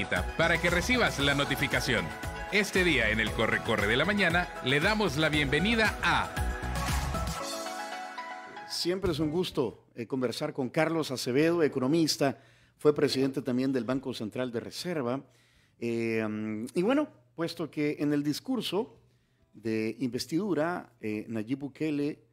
campanita para que recibas la notificación. Este día en el Corre-Corre de la Mañana le damos la bienvenida a... Siempre es un gusto conversar con Carlos Acevedo, economista, fue presidente también del Banco Central de Reserva. Y bueno, puesto que en el discurso de investidura, Nayib Bukele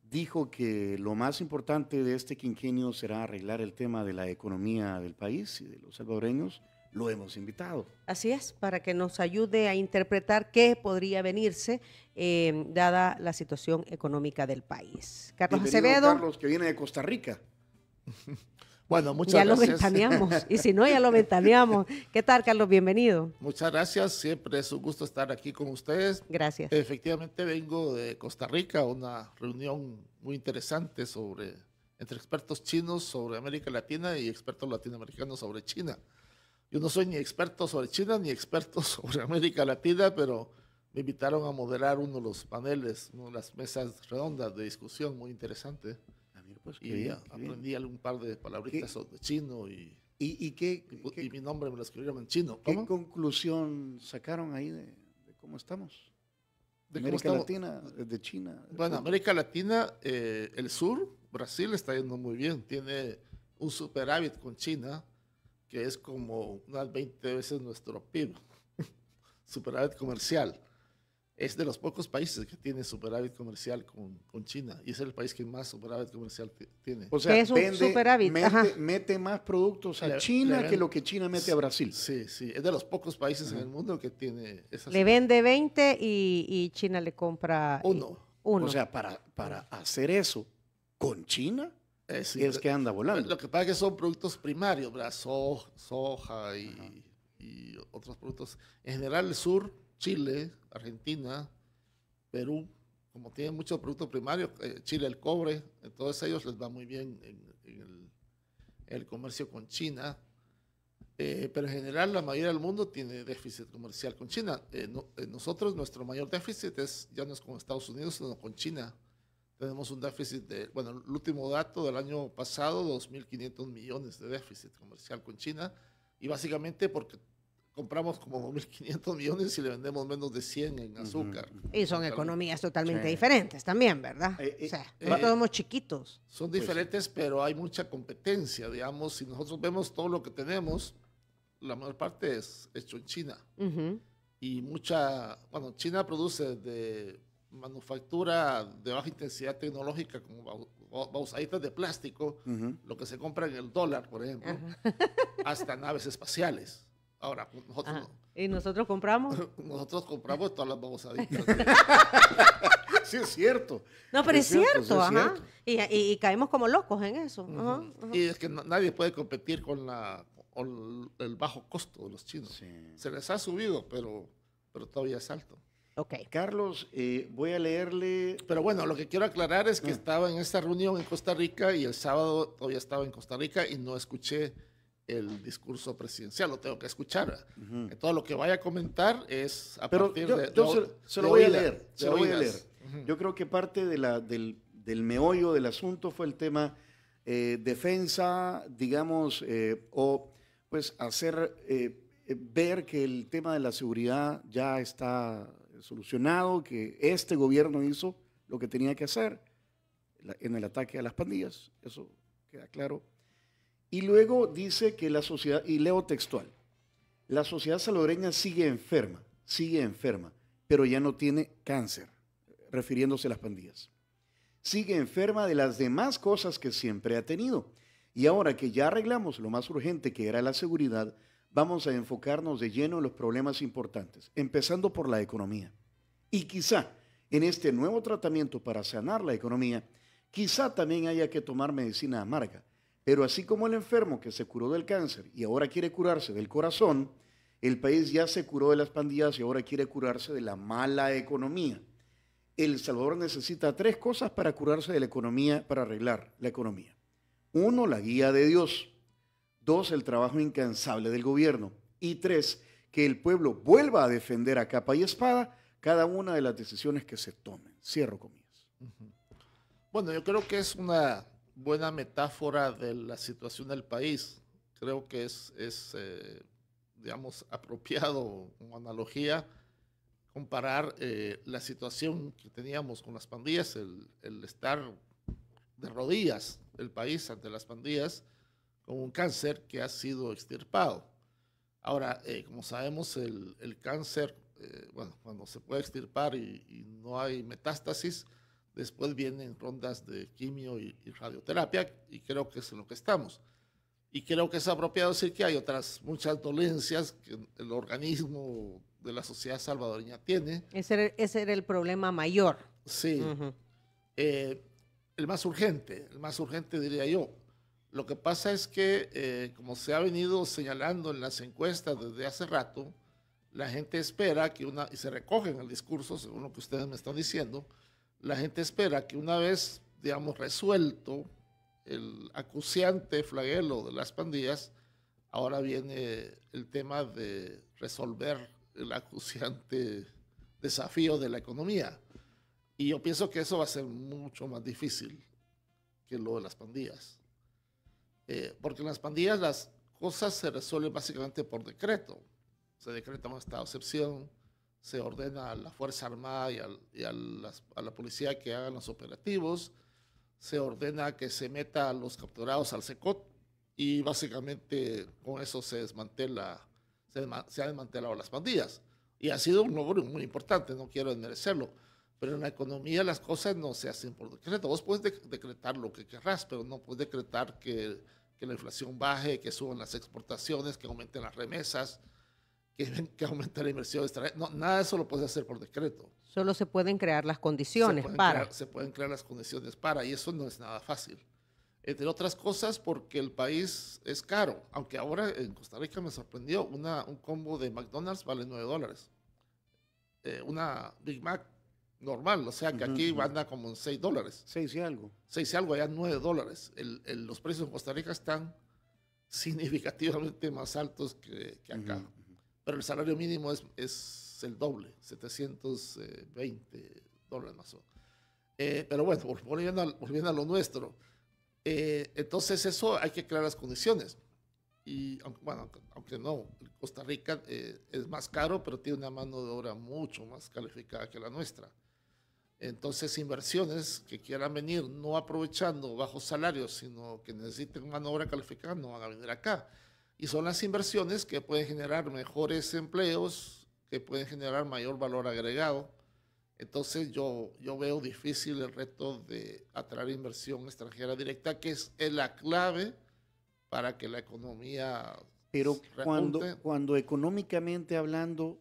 dijo que lo más importante de este quinquenio será arreglar el tema de la economía del país y de los salvadoreños, lo hemos invitado. Así es, para que nos ayude a interpretar qué podría venirse dada la situación económica del país. Carlos Bienvenido, Acevedo. Carlos, que viene de Costa Rica. Bueno, muchas ya gracias. Ya lo ventaneamos, y si no, ya lo ventaneamos. ¿Qué tal, Carlos? Bienvenido. Muchas gracias, siempre es un gusto estar aquí con ustedes. Gracias. Efectivamente vengo de Costa Rica, una reunión muy interesante entre expertos chinos sobre América Latina y expertos latinoamericanos sobre China. Yo no soy ni experto sobre China ni experto sobre América Latina, pero me invitaron a moderar uno de los paneles, una de las mesas redondas de discusión muy interesante. Pues, y bien, aprendí algún par de palabritas sobre chino y mi nombre me lo escribieron en chino. ¿Qué conclusión sacaron ahí de cómo estamos? ¿De América Latina, de China. Bueno, América Latina, el sur, Brasil está yendo muy bien, tiene un superávit con China, que es como unas 20 veces nuestro PIB, superávit comercial. Es de los pocos países que tiene superávit comercial con China, y es el país que más superávit comercial tiene. O sea, ¿qué es un superávit? Mete más productos a China que lo que China mete a Brasil. Sí, sí, es de los pocos países en el mundo que tiene esa. Le vende 20 y China le compra uno. O sea, para hacer eso con China, sí, es que anda volando. Lo que pasa es que son productos primarios, ¿verdad? Soja y otros productos. En general, el sur, Chile, Argentina, Perú, como tienen muchos productos primarios, Chile el cobre, a todos ellos les va muy bien en el comercio con China, pero en general la mayoría del mundo tiene déficit comercial con China. Nosotros, nuestro mayor déficit ya no es con Estados Unidos, sino con China. Tenemos un déficit el último dato del año pasado, 2.500 millones de déficit comercial con China, y básicamente porque compramos como 2.500 millones y le vendemos menos de 100 en azúcar. Y son economías totalmente diferentes también, ¿verdad? O sea, no todos somos chiquitos. Son diferentes, pero hay mucha competencia, digamos. Si nosotros vemos todo lo que tenemos, la mayor parte es hecho en China. Y China produce de manufactura de baja intensidad tecnológica, como bausaditas de plástico, lo que se compra en el dólar, por ejemplo, hasta naves espaciales. Ahora, nosotros no. ¿Y nosotros compramos? Nosotros compramos todas las babosaditas. Sí, es cierto. No, pero es cierto, sí, ajá. Cierto. Y caemos como locos en eso. Y es que nadie puede competir con el bajo costo de los chinos. Sí. Se les ha subido, pero todavía es alto. Ok. Carlos, voy a leerle... Pero bueno, lo que quiero aclarar es que estaba en esta reunión en Costa Rica y el sábado todavía estaba en Costa Rica y no escuché el discurso presidencial, lo tengo que escuchar. Todo lo que vaya a comentar es a partir de... Se lo voy a leer. Yo creo que parte del meollo del asunto fue el tema defensa, digamos, o pues hacer ver que el tema de la seguridad ya está solucionado, que este gobierno hizo lo que tenía que hacer en el ataque a las pandillas, eso queda claro. Y luego dice que la sociedad, y leo textual, la sociedad salvadoreña sigue enferma, pero ya no tiene cáncer, refiriéndose a las pandillas. Sigue enferma de las demás cosas que siempre ha tenido. Y ahora que ya arreglamos lo más urgente, que era la seguridad, vamos a enfocarnos de lleno en los problemas importantes, empezando por la economía. Y quizá en este nuevo tratamiento para sanar la economía, quizá también haya que tomar medicina amarga. Pero así como el enfermo que se curó del cáncer y ahora quiere curarse del corazón, el país ya se curó de las pandillas y ahora quiere curarse de la mala economía. El Salvador necesita 3 cosas para curarse de la economía, para arreglar la economía. 1, la guía de Dios. 2, el trabajo incansable del gobierno. Y 3, que el pueblo vuelva a defender a capa y espada cada una de las decisiones que se tomen. Cierro comillas. Bueno, yo creo que es una buena metáfora de la situación del país. Creo que es digamos, apropiado como analogía comparar la situación que teníamos con las pandillas, el estar de rodillas el país ante las pandillas, con un cáncer que ha sido extirpado. Ahora, como sabemos, el cáncer, bueno, cuando se puede extirpar y no hay metástasis, después vienen rondas de quimio y radioterapia, y creo que es en lo que estamos. Y creo que es apropiado decir que hay otras muchas dolencias que el organismo de la sociedad salvadoreña tiene. Ese era el problema mayor. Sí. El más urgente diría yo. Lo que pasa es que, como se ha venido señalando en las encuestas desde hace rato, la gente espera que y se recoge en el discurso, según lo que ustedes me están diciendo, la gente espera que una vez, digamos, resuelto el acuciante flagelo de las pandillas, ahora viene el tema de resolver el acuciante desafío de la economía. Y yo pienso que eso va a ser mucho más difícil que lo de las pandillas. Porque en las pandillas las cosas se resuelven básicamente por decreto. Se decreta un estado de excepción, se ordena a la Fuerza Armada y a la policía que hagan los operativos, se ordena que se meta a los capturados al SECOT y básicamente con eso se han desmantelado las pandillas. Y ha sido un logro muy importante, no quiero desmerecerlo, pero en la economía las cosas no se hacen por decreto. Vos puedes decretar lo que querrás, pero no puedes decretar que la inflación baje, que suban las exportaciones, que aumenten las remesas, que aumente la inversión extranjera. No, nada de eso lo puedes hacer por decreto. Solo se pueden crear las condiciones para. Se pueden crear las condiciones para, y eso no es nada fácil. Entre otras cosas porque el país es caro, aunque ahora en Costa Rica me sorprendió, un combo de McDonald's vale $9. Una Big Mac normal, o sea que aquí anda como en $6. 6 y algo. 6 y algo, allá $9. Los precios en Costa Rica están significativamente más altos que acá. Pero el salario mínimo es el doble, $720 más o menos. Pero bueno, volviendo a lo nuestro. Entonces eso hay que crear las condiciones. Y aunque no, Costa Rica es más caro, pero tiene una mano de obra mucho más calificada que la nuestra. Entonces, inversiones que quieran venir no aprovechando bajos salarios, sino que necesiten mano de obra calificada, no van a venir acá. Y son las inversiones que pueden generar mejores empleos, que pueden generar mayor valor agregado. Entonces, yo veo difícil el reto de atraer inversión extranjera directa, que es la clave para que la economía Pero cuando económicamente hablando,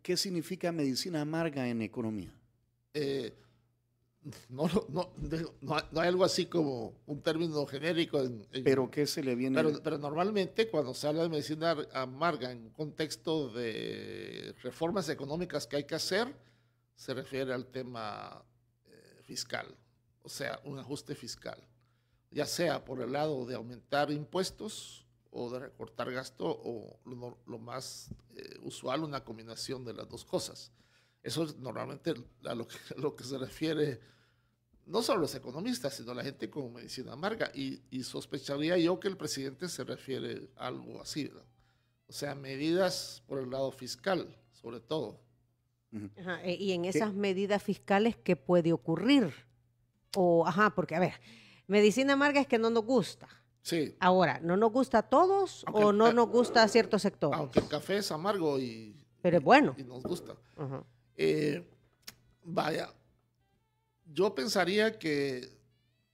¿qué significa medicina amarga en economía? No hay algo así como un término genérico. ¿Pero qué se le viene? Pero normalmente cuando se habla de medicina amarga en un contexto de reformas económicas que hay que hacer, se refiere al tema fiscal, o sea, un ajuste fiscal, ya sea por el lado de aumentar impuestos o de recortar gasto, o lo más usual, una combinación de las dos cosas. Eso es normalmente a lo que se refiere no solo los economistas, sino la gente con medicina amarga, y sospecharía yo que el presidente se refiere a algo así, ¿verdad? O sea, medidas por el lado fiscal, sobre todo. Ajá, y en esas medidas fiscales, ¿qué puede ocurrir? Porque, a ver, medicina amarga es que no nos gusta. Sí. Ahora, ¿no nos gusta a todos o no nos gusta a ciertos sectores? Aunque el café es amargo pero es bueno. Y nos gusta. Yo pensaría que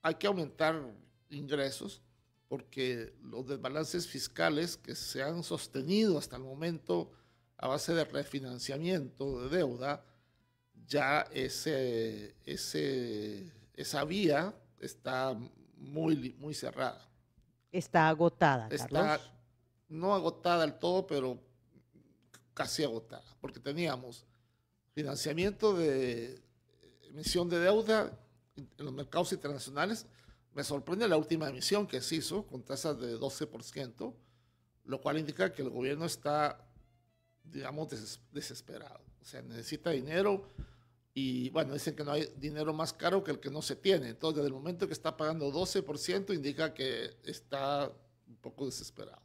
hay que aumentar ingresos porque los desbalances fiscales que se han sostenido hasta el momento a base de refinanciamiento de deuda, ya esa vía está muy cerrada. Está agotada, Carlos. Está no agotada del todo, pero casi agotada, porque teníamos financiamiento de emisión de deuda en los mercados internacionales. Me sorprende la última emisión que se hizo con tasas de 12%, lo cual indica que el gobierno está, digamos, desesperado. O sea, necesita dinero y, bueno, dicen que no hay dinero más caro que el que no se tiene. Entonces, desde el momento que está pagando 12%, indica que está un poco desesperado.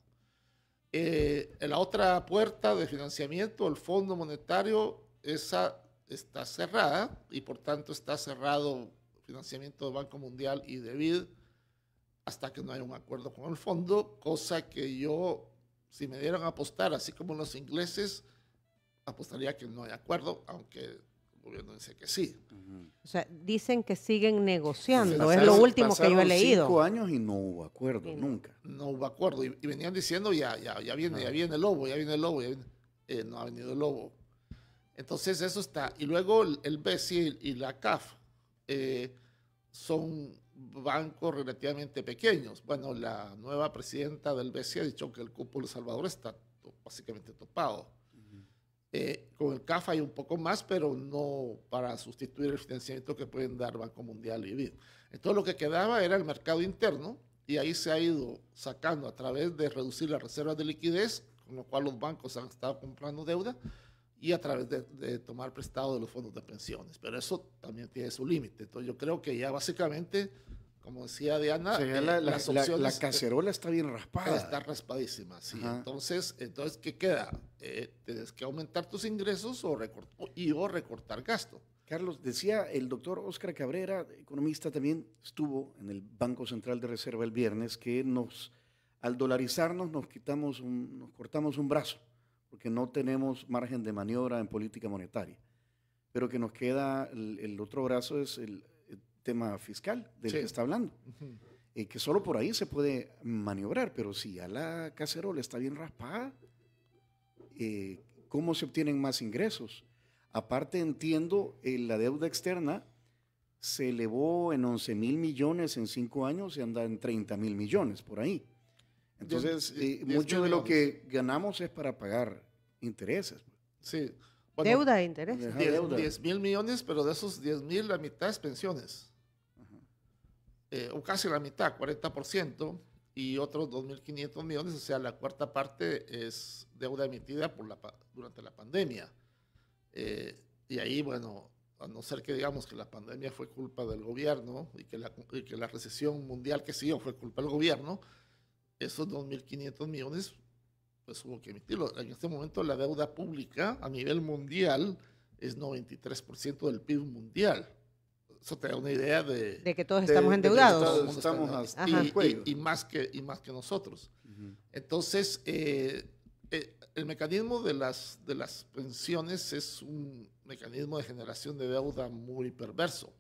La otra puerta de financiamiento, el Fondo Monetario, esa está cerrada y por tanto está cerrado el financiamiento del Banco Mundial y de BID hasta que no haya un acuerdo con el fondo, cosa que yo, si me dieran a apostar, así como los ingleses, apostaría que no hay acuerdo, aunque el gobierno dice que sí. O sea, dicen que siguen negociando, Pasaron- es lo último que yo he pasaron leído. 5 años y no hubo acuerdo, nunca. No hubo acuerdo y venían diciendo ya viene el lobo, ya viene el lobo, no ha venido el lobo. Entonces eso está. Y luego el BCE y la CAF son bancos relativamente pequeños. Bueno, la nueva presidenta del BCE ha dicho que el cupo de El Salvador está básicamente topado. Con el CAF hay un poco más, pero no para sustituir el financiamiento que pueden dar Banco Mundial y BID. Entonces lo que quedaba era el mercado interno y ahí se ha ido sacando a través de reducir las reservas de liquidez, con lo cual los bancos han estado comprando deuda y a través de tomar prestado de los fondos de pensiones. Pero eso también tiene su límite. Entonces yo creo que ya básicamente, como decía Diana, O sea, las opciones... la cacerola está bien raspada. Está raspadísima, sí. Ajá. Entonces, ¿qué queda? Tienes que aumentar tus ingresos o recortar gasto. Carlos, decía el doctor Óscar Cabrera, economista también, estuvo en el Banco Central de Reserva el viernes, que al dolarizarnos nos cortamos un brazo, porque no tenemos margen de maniobra en política monetaria. Pero que nos queda, el otro brazo es el tema fiscal del Sí. que está hablando. Que solo por ahí se puede maniobrar, pero si ya la cacerola está bien raspada, ¿cómo se obtienen más ingresos? Aparte entiendo, la deuda externa se elevó en 11,000 millones en 5 años y anda en 30,000 millones por ahí. Entonces, 10 mucho de lo millones. que ganamos es para pagar intereses. Sí. Bueno, Deuda de interés. Ajá, 10,000 millones, pero de esos 10,000, la mitad es pensiones. O casi la mitad, 40%, y otros 2,500 millones, o sea, la cuarta parte es deuda emitida durante la pandemia. Y ahí, bueno, a no ser que digamos que la pandemia fue culpa del gobierno y que la recesión mundial que siguió fue culpa del gobierno, esos 2,500 millones, pues hubo que emitirlo. En este momento la deuda pública a nivel mundial es 93% del PIB mundial. Eso te da una idea de De que todos estamos endeudados. Estamos Ajá. al cuello. y más que nosotros. Entonces, el mecanismo de las pensiones es un mecanismo de generación de deuda muy perverso.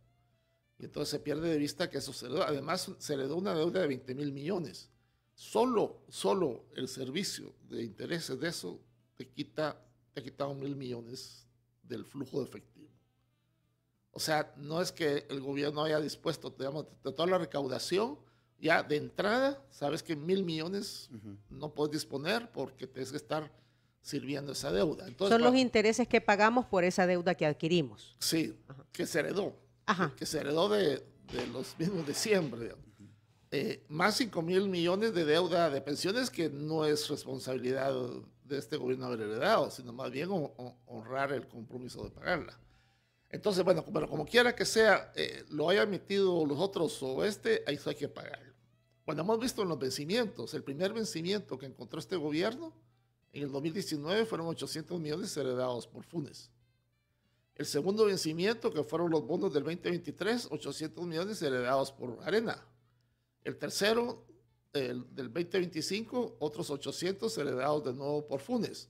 Y entonces se pierde de vista que eso se heredó. Además, se heredó una deuda de 20,000 millones. Solo el servicio de intereses de eso te quita 1,000 millones del flujo de efectivo. O sea, no es que el gobierno haya dispuesto, digamos, de toda la recaudación, ya de entrada, sabes que 1,000 millones no puedes disponer porque tienes que estar sirviendo esa deuda. Entonces, Son los intereses que pagamos por esa deuda que adquirimos. Sí, que se heredó. Ajá. Que se heredó de los mismos de siempre. Digamos. Más 5,000 millones de deuda de pensiones que no es responsabilidad de este gobierno haber heredado, sino más bien honrar el compromiso de pagarla. Entonces, bueno, como quiera que sea, lo haya emitido los otros o ahí eso hay que pagarlo. Bueno, hemos visto en los vencimientos, el primer vencimiento que encontró este gobierno en el 2019 fueron 800 millones heredados por Funes. El segundo vencimiento, que fueron los bonos del 2023, 800 millones heredados por Arena. El tercero, del 2025, otros 800 heredados de nuevo por Funes.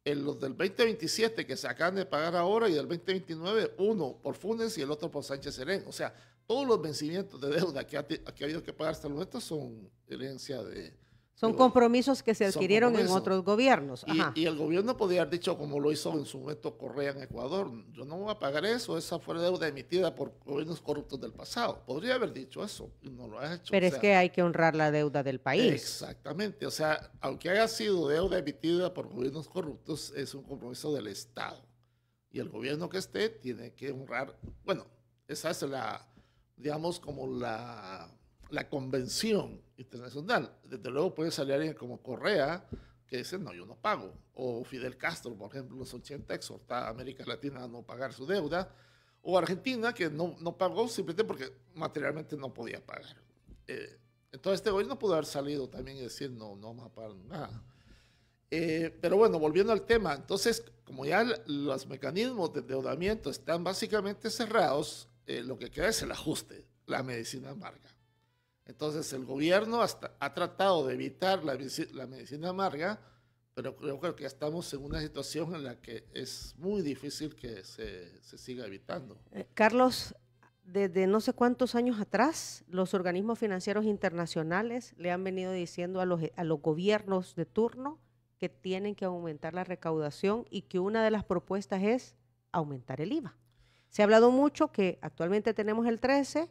Los del 2027 que se acaban de pagar ahora y del 2029, uno por Funes y el otro por Sánchez Serén. O sea, todos los vencimientos de deuda que ha habido que pagar hasta el momento son herencia de... Son compromisos que se adquirieron en otros gobiernos. Ajá. Y el gobierno podría haber dicho, como lo hizo en su momento Correa en Ecuador, yo no voy a pagar eso, esa fue deuda emitida por gobiernos corruptos del pasado. Podría haber dicho eso y no lo ha hecho. Pero es que hay que honrar la deuda del país. Exactamente. O sea, aunque haya sido deuda emitida por gobiernos corruptos, es un compromiso del Estado. Y el gobierno que esté tiene que honrar, bueno, esa es digamos, como la convención internacional. Desde luego puede salir alguien como Correa que dice, no, yo no pago. O Fidel Castro, por ejemplo, en los 80 exhorta a América Latina a no pagar su deuda. O Argentina, que no pagó simplemente porque materialmente no podía pagar. Entonces este gobierno pudo haber salido también y decir, no vamos a pagar nada. Pero bueno, volviendo al tema, entonces, como ya los mecanismos de endeudamiento están básicamente cerrados, lo que queda es el ajuste, la medicina amarga. Entonces, el gobierno ha tratado de evitar la medicina amarga, pero creo que estamos en una situación en la que es muy difícil que se siga evitando. Carlos, desde no sé cuántos años atrás, los organismos financieros internacionales le han venido diciendo a los gobiernos de turno que tienen que aumentar la recaudación y que una de las propuestas es aumentar el IVA. Se ha hablado mucho que actualmente tenemos el 13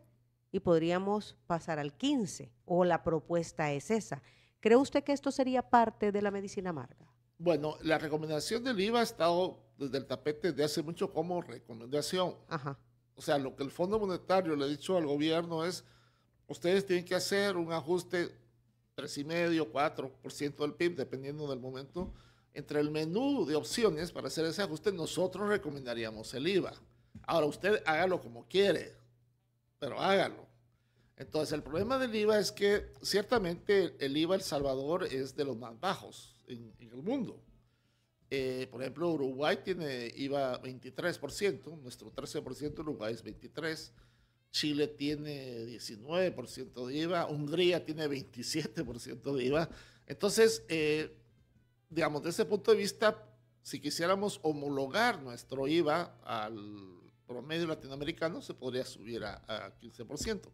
y podríamos pasar al 15, o la propuesta es esa. ¿Cree usted que esto sería parte de la medicina amarga? Bueno, la recomendación del IVA ha estado desde el tapete de hace mucho como recomendación. Ajá. O sea, lo que el Fondo Monetario le ha dicho al gobierno es, ustedes tienen que hacer un ajuste 3,5%, 4% del PIB, dependiendo del momento. Entre el menú de opciones para hacer ese ajuste, nosotros recomendaríamos el IVA. Ahora, usted hágalo como quiere, pero hágalo. Entonces, el problema del IVA es que ciertamente el IVA El Salvador es de los más bajos en el mundo. Por ejemplo, Uruguay tiene IVA 23%, nuestro 13% Uruguay es 23%. Chile tiene 19% de IVA, Hungría tiene 27% de IVA. Entonces, digamos, desde ese punto de vista, si quisiéramos homologar nuestro IVA al promedio latinoamericano, se podría subir a 15%.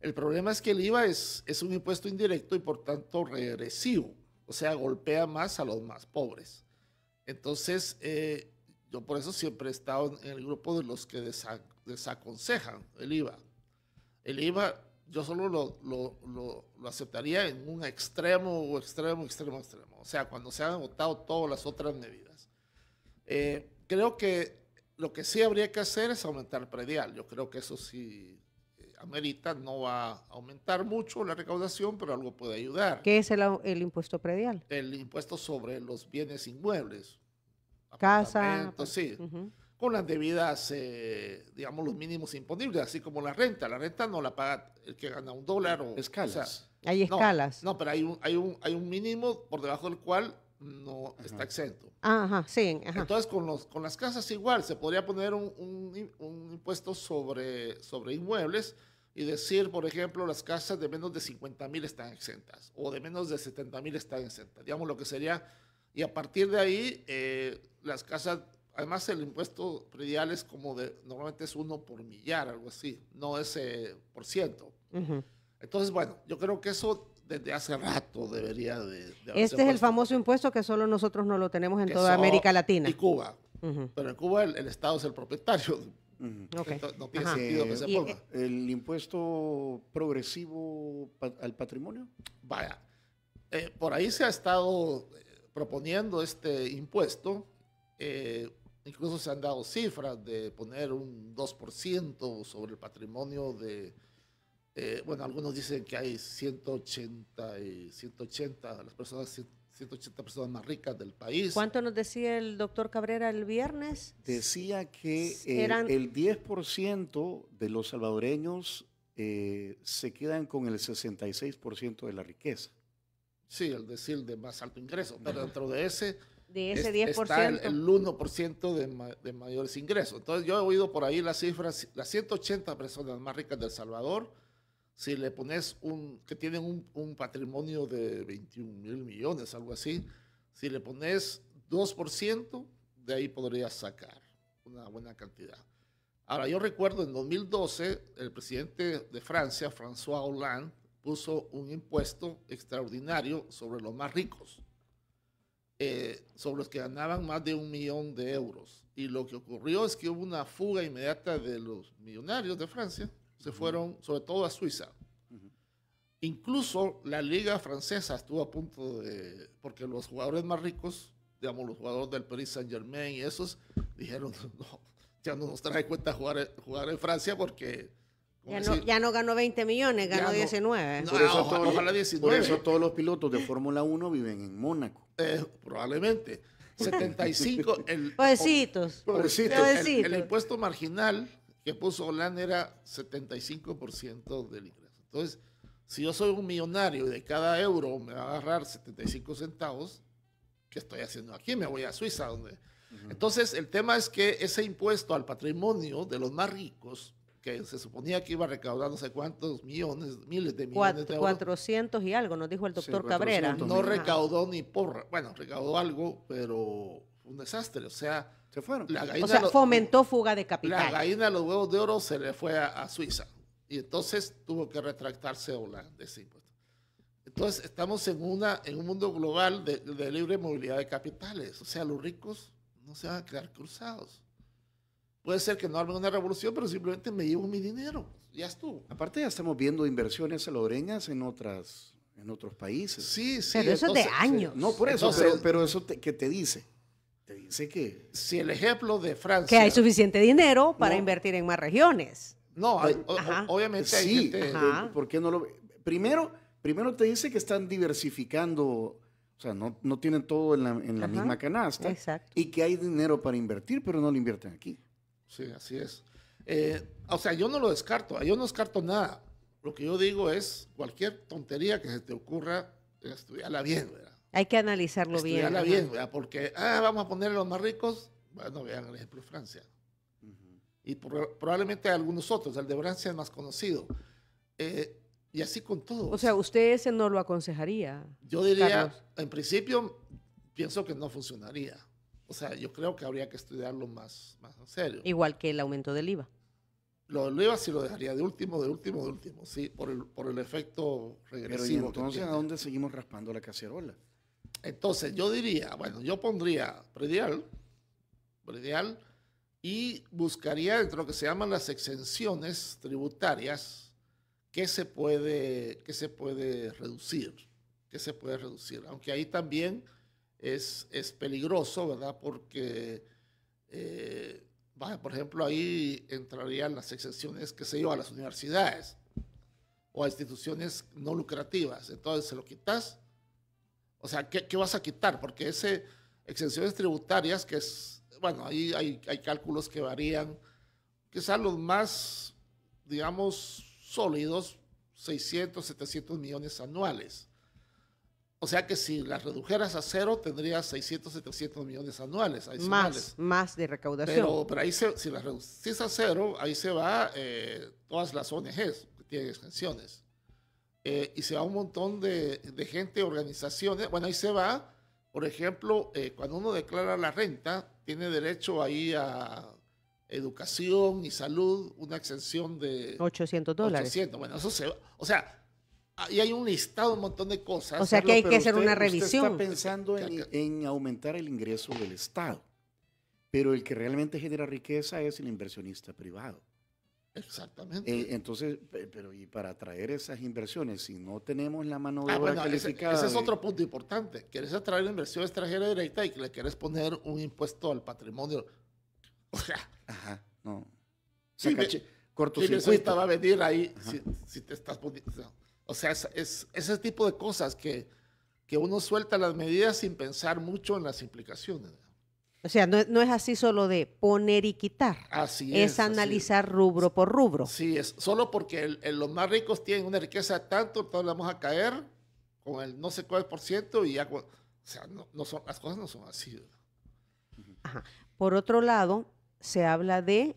El problema es que el IVA es un impuesto indirecto y por tanto regresivo, o sea, golpea más a los más pobres. Entonces, yo por eso siempre he estado en el grupo de los que desaconsejan el IVA. El IVA yo solo lo aceptaría en un extremo. O sea, cuando se han agotado todas las otras medidas. Creo que lo que sí habría que hacer es aumentar el predial. Yo creo que eso sí amerita, no va a aumentar mucho la recaudación, pero algo puede ayudar. ¿Qué es el impuesto predial? El impuesto sobre los bienes inmuebles. Casa. Sí. Con las debidas, digamos, los mínimos imponibles, así como la renta. La renta no la paga el que gana $1. Escalas. O sea, Hay escalas. No, pero hay un mínimo por debajo del cual no está exento. Ajá, sí. Ajá. Entonces, con las casas igual, se podría poner un impuesto sobre inmuebles y decir, por ejemplo, las casas de menos de 50,000 están exentas o de menos de 70,000 están exentas. Digamos lo que sería, y a partir de ahí, las casas, además el impuesto predial es como normalmente es 1 por millar, algo así, no es por ciento. Entonces, bueno, yo creo que eso desde hace rato debería de Este es el famoso impuesto que solo nosotros no lo tenemos en toda América Latina. Y Cuba. Pero en Cuba el Estado es el propietario. Okay. No tiene sentido que se ponga. ¿El impuesto progresivo al patrimonio? Vaya, por ahí se ha estado proponiendo este impuesto. Incluso se han dado cifras de poner un 2% sobre el patrimonio de... bueno, algunos dicen que hay 180 las personas, 180 personas más ricas del país. ¿Cuánto nos decía el doctor Cabrera el viernes? Decía que Eran... el 10% de los salvadoreños se quedan con el 66% de la riqueza. Sí, el decir de más alto ingreso, pero dentro de ese 10%. está el 1% de mayores ingresos. Entonces yo he oído por ahí las cifras, las 180 personas más ricas de El Salvador, si le pones que tienen un patrimonio de 21,000 millones, algo así, si le pones 2%, de ahí podrías sacar una buena cantidad. Ahora, yo recuerdo en 2012, el presidente de Francia, François Hollande, puso un impuesto extraordinario sobre los más ricos, sobre los que ganaban más de 1 millón de euros. Y lo que ocurrió es que hubo una fuga inmediata de los millonarios de Francia, se fueron sobre todo a Suiza. Incluso la liga francesa estuvo a punto de, porque los jugadores más ricos, digamos los jugadores del Paris Saint-Germain y esos, dijeron, no, ya no nos trae cuenta jugar en Francia porque... Ya no ganó 20 millones, ganó 19. Por eso, ojalá 19. Por eso todos los pilotos de Fórmula 1 viven en Mónaco. Probablemente. 75... Pobrecitos. El impuesto marginal que puso Hollande era 75% del ingreso. Entonces, si yo soy un millonario y de cada euro me va a agarrar 75 centavos, ¿qué estoy haciendo aquí? Me voy a Suiza. Entonces, el tema es que ese impuesto al patrimonio de los más ricos, que se suponía que iba a recaudar no sé cuántos millones, miles de millones de euros. 400 y algo, nos dijo el doctor Cabrera. No recaudó ni porra. Bueno, recaudó algo, pero fue un desastre. O sea, se fueron. Fomentó fuga de capital. La gallina de los huevos de oro se le fue a Suiza. Y entonces tuvo que retractarse de ese impuesto. Entonces, estamos en un mundo global de libre movilidad de capitales. O sea, los ricos no se van a quedar cruzados. Puede ser que no armen una revolución, pero simplemente me llevo mi dinero. Ya estuvo. Aparte, ya estamos viendo inversiones salobreñas en otros países. Sí. Pero eso es de años. No, por eso, entonces, pero eso ¿qué te dice? Te dice que... Si el ejemplo de Francia... Que hay suficiente dinero para invertir en más regiones. No, obviamente hay gente... ¿Por qué no lo...? Primero te dice que están diversificando, o sea, no tienen todo en la misma canasta. Exacto. Y que hay dinero para invertir, pero no lo invierten aquí. Sí, así es. O sea, yo no lo descarto, yo no descarto nada. Lo que yo digo es cualquier tontería que se te ocurra, estudiarla bien, ¿verdad? Hay que analizarlo bien. Estudiarla bien, ¿verdad? Porque, vamos a poner a los más ricos, bueno, vean el ejemplo de Francia. Y probablemente algunos otros, el de Francia es más conocido. Y así con todo. O sea, usted ese no lo aconsejaría. Yo diría, Carlos. En principio, pienso que no funcionaría. O sea, yo creo que habría que estudiarlo más en serio. Igual que el aumento del IVA. Lo del IVA sí lo dejaría de último, sí, por el efecto regresivo. Pero entonces, ¿a dónde seguimos raspando la cacerola? Entonces, yo diría, bueno, yo pondría predial, y buscaría dentro de lo que se llaman las exenciones tributarias qué se puede reducir, aunque ahí también es peligroso, ¿verdad? Porque, por ejemplo, ahí entrarían las exenciones, qué sé yo, a las universidades o a instituciones no lucrativas. Entonces, se lo quitas. O sea, ¿qué vas a quitar? Porque exenciones tributarias, que es, bueno, ahí hay cálculos que varían, quizás los más, digamos, sólidos, 600, 700 millones anuales. O sea que si las redujeras a cero, tendrías 600, 700 millones anuales adicionales. Más de recaudación. Pero ahí si las reducís a cero, ahí se va todas las ONGs que tienen exenciones. Y se va un montón de gente, organizaciones. Bueno, ahí se va, por ejemplo, cuando uno declara la renta, tiene derecho ahí a educación y salud, una exención de $800. 800. Bueno, eso se va. O sea, ahí hay un listado, un montón de cosas. O sea que hay que hacer una revisión. Usted está pensando en aumentar el ingreso del Estado, pero el que realmente genera riqueza es el inversionista privado. Exactamente. Entonces, pero y para atraer esas inversiones, si no tenemos la mano de obra calificada... Ese es otro punto importante. Quieres atraer inversión extranjera directa y que le quieres poner un impuesto al patrimonio. O sea... Ajá, no. Cortocircuito. Va a venir ahí si te estás poniendo... O sea, es ese tipo de cosas que uno suelta las medidas sin pensar mucho en las implicaciones. O sea, no es así solo de poner y quitar. Así es analizar rubro por rubro. Sí, es solo porque los más ricos tienen una riqueza tanto, entonces vamos a caer con el no sé cuál % y ya... O sea, las cosas no son así. Ajá. Por otro lado, se habla de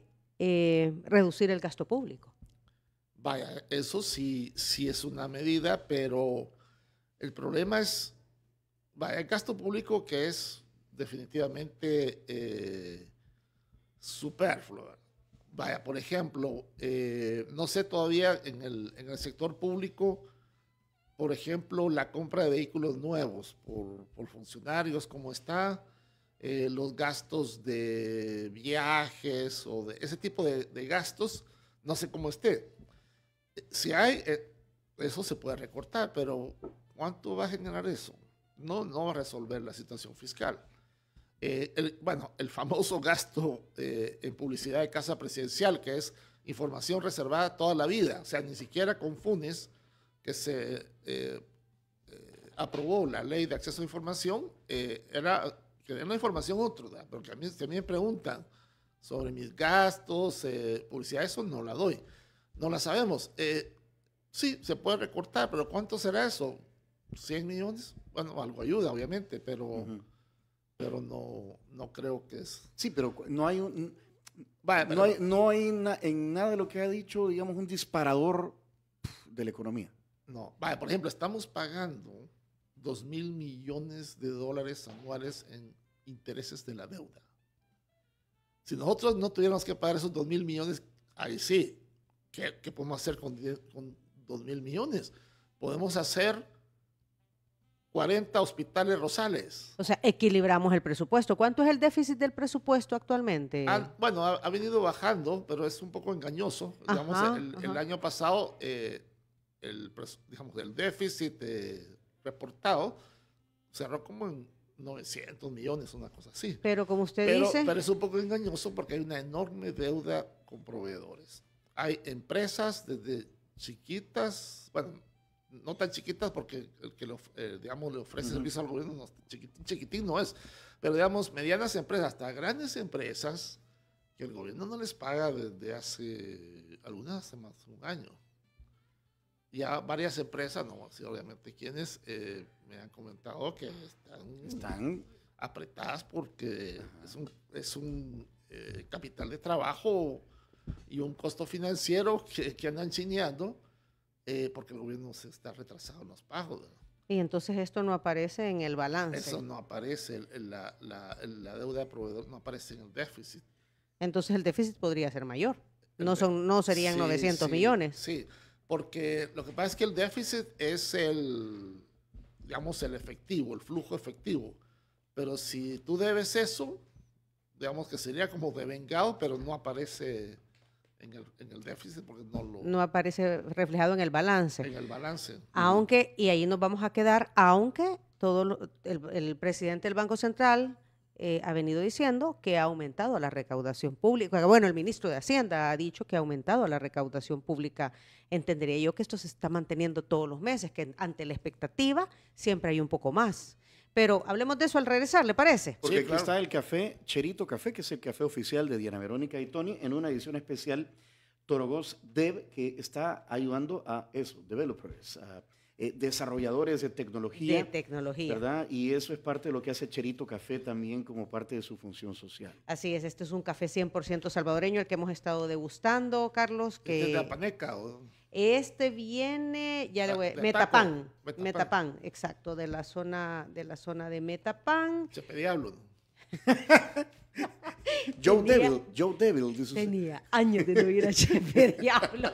reducir el gasto público. Vaya, eso sí es una medida, pero el problema es, el gasto público que es definitivamente superfluo. Vaya, por ejemplo, no sé todavía en el sector público, por ejemplo, la compra de vehículos nuevos por funcionarios, cómo está, los gastos de viajes o de ese tipo de gastos, no sé cómo esté. Si hay, eso se puede recortar, pero ¿cuánto va a generar eso? No va a resolver la situación fiscal. El famoso gasto en publicidad de casa presidencial, que es información reservada toda la vida. O sea, ni siquiera con Funes, que se aprobó la ley de acceso a información, era una información otra, ¿verdad? Porque a mí me preguntan sobre mis gastos, publicidad, eso no la doy. No la sabemos. Sí, se puede recortar, pero ¿cuánto será eso? ¿100 millones? Bueno, algo ayuda, obviamente, pero pero no creo que es... Sí, pero no hay en nada de lo que ha dicho, digamos, un disparador de la economía. No, por ejemplo, estamos pagando $2,000 millones anuales en intereses de la deuda. Si nosotros no tuviéramos que pagar esos 2,000 millones, ahí sí, ¿qué podemos hacer con 2,000 millones? Podemos hacer 40 hospitales Rosales. O sea, equilibramos el presupuesto. ¿Cuánto es el déficit del presupuesto actualmente? Bueno, ha venido bajando, pero es un poco engañoso. Digamos, el año pasado, el déficit reportado cerró como en 900 millones, una cosa así. Pero como usted dice... Pero es un poco engañoso porque hay una enorme deuda con proveedores. Hay empresas desde chiquitas, bueno, no tan chiquitas porque el que le ofrece servicio al gobierno, no, chiquitín no es, pero digamos medianas empresas, hasta grandes empresas que el gobierno no les paga desde hace hace más de un año. Ya varias empresas, no voy a decir obviamente quiénes, me han comentado que están apretadas porque es un capital de trabajo y un costo financiero que andan chineando porque el gobierno se está retrasado en los pagos, ¿verdad? Y entonces esto no aparece en el balance. Eso no aparece, la deuda de proveedor no aparece en el déficit. Entonces el déficit podría ser mayor. No serían 900 millones. Sí, porque lo que pasa es que el déficit es el efectivo, el flujo efectivo. Pero si tú debes eso, digamos que sería como devengado, pero no aparece en el déficit porque no aparece reflejado en el balance. En el balance. Aunque, y ahí nos vamos a quedar, aunque el presidente del Banco Central ha venido diciendo que ha aumentado la recaudación pública. Bueno, el ministro de Hacienda ha dicho que ha aumentado la recaudación pública. Entendería yo que esto se está manteniendo todos los meses, que ante la expectativa siempre hay un poco más. Pero hablemos de eso al regresar, ¿le parece? Porque aquí está el café, Cherito Café, que es el café oficial de Diana Verónica y Tony, en una edición especial Torogos Dev, que está ayudando a eso, developers, a desarrolladores de tecnología. ¿Verdad? Y eso es parte de lo que hace Cherito Café también como parte de su función social. Así es, este es un café 100% salvadoreño, el que hemos estado degustando, Carlos. Que ¿Este es de Apaneca? Este viene, Metapán, exacto, de la zona de Metapán. Chepe Diablo. Joe Devil. Tenía años de no ir a Chepe Diablo.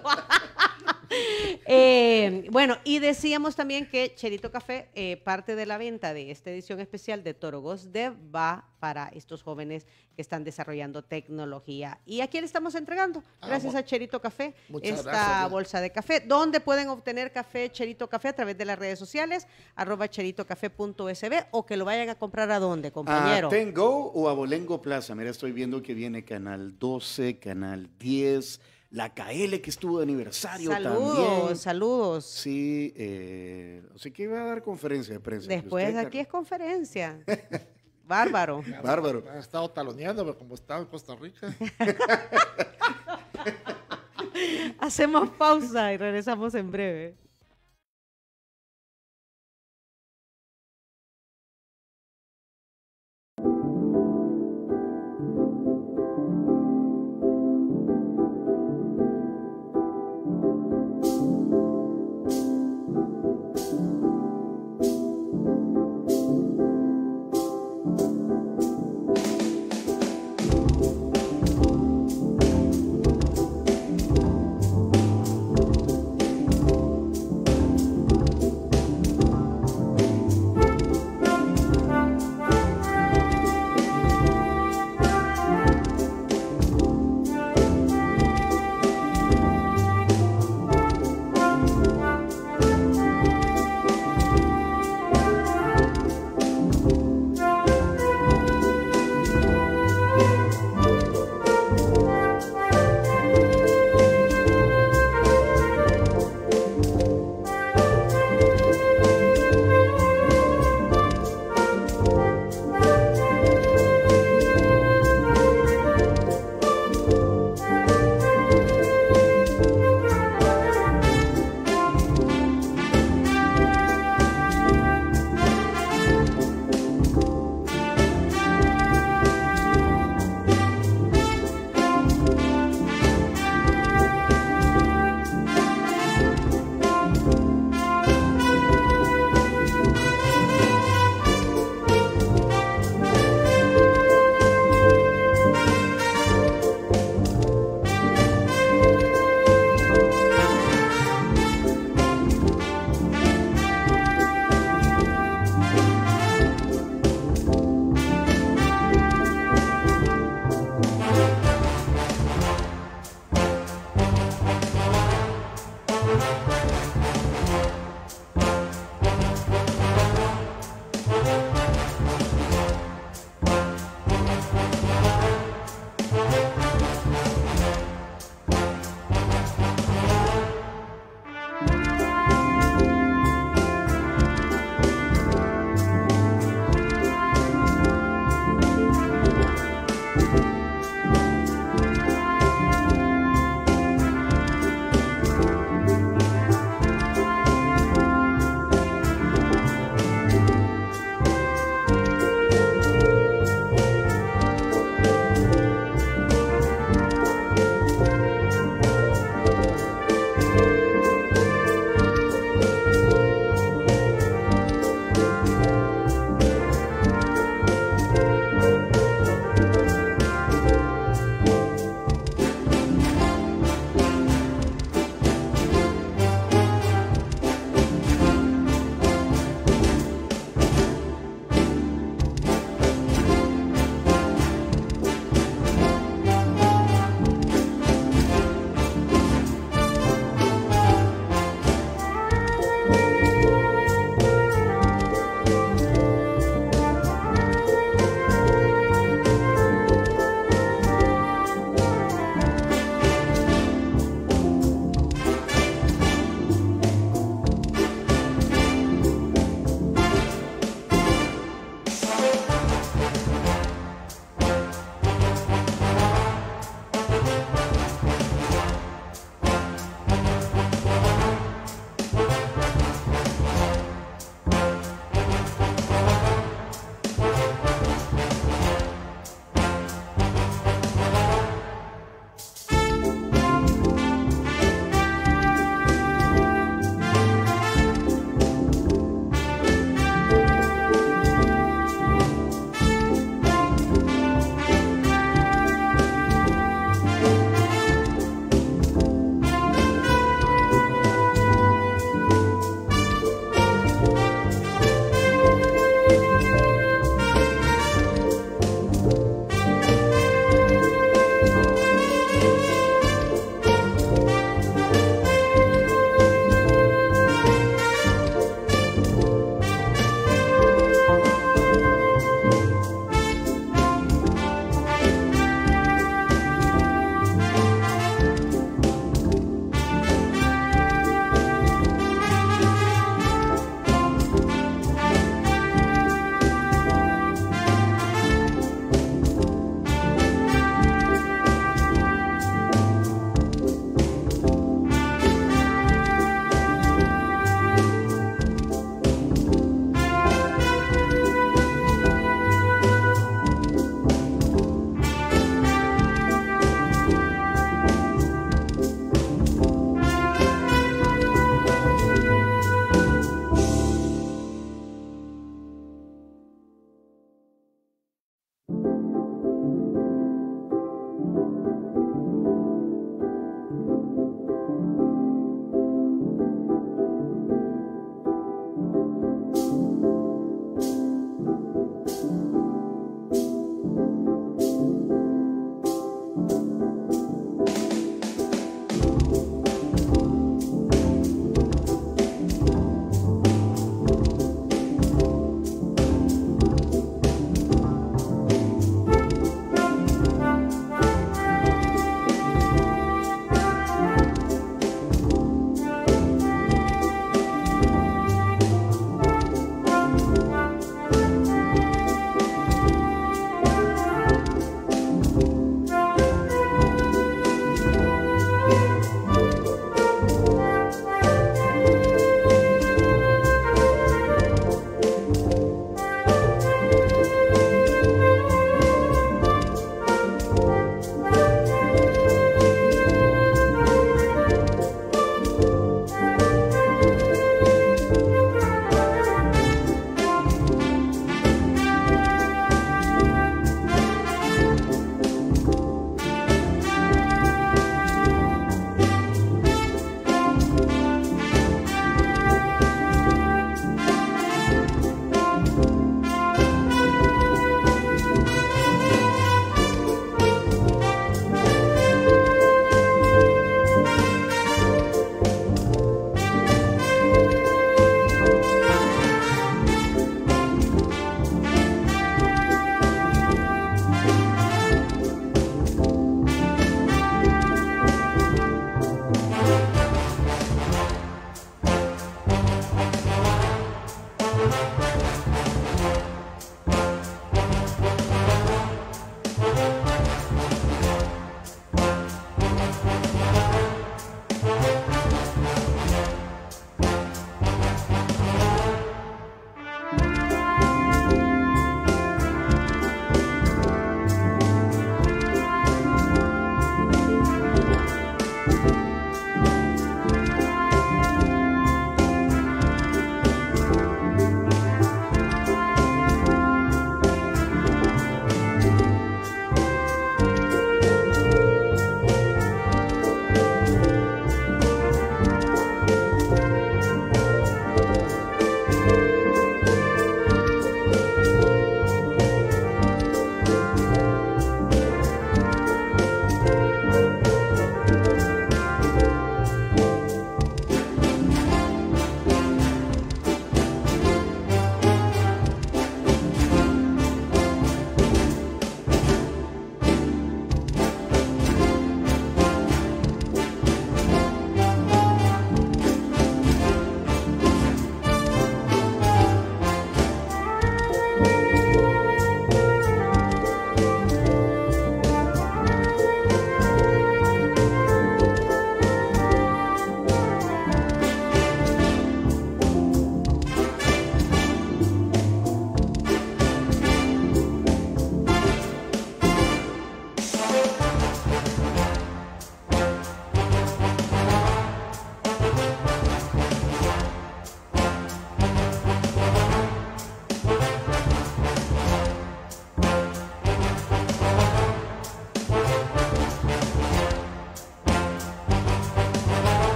Bueno, y decíamos también que Cherito Café, parte de la venta de esta edición especial de Torogos Dev va para estos jóvenes que están desarrollando tecnología. ¿Y a quién le estamos entregando? Gracias a Cherito Café, esta bolsa de café. ¿Dónde pueden obtener café Cherito Café? A través de las redes sociales, @cheritocafé.sb, o que lo vayan a comprar ¿a dónde, compañero? A Tengo o a Bolengo Plaza. Mira, estoy viendo que viene Canal 12, Canal 10, la KL que estuvo de aniversario también. Saludos. Sí, así que iba a dar conferencia de prensa. Después aquí es conferencia. Bárbaro. Han estado taloneando, pero como estaba en Costa Rica. Hacemos pausa y regresamos en breve.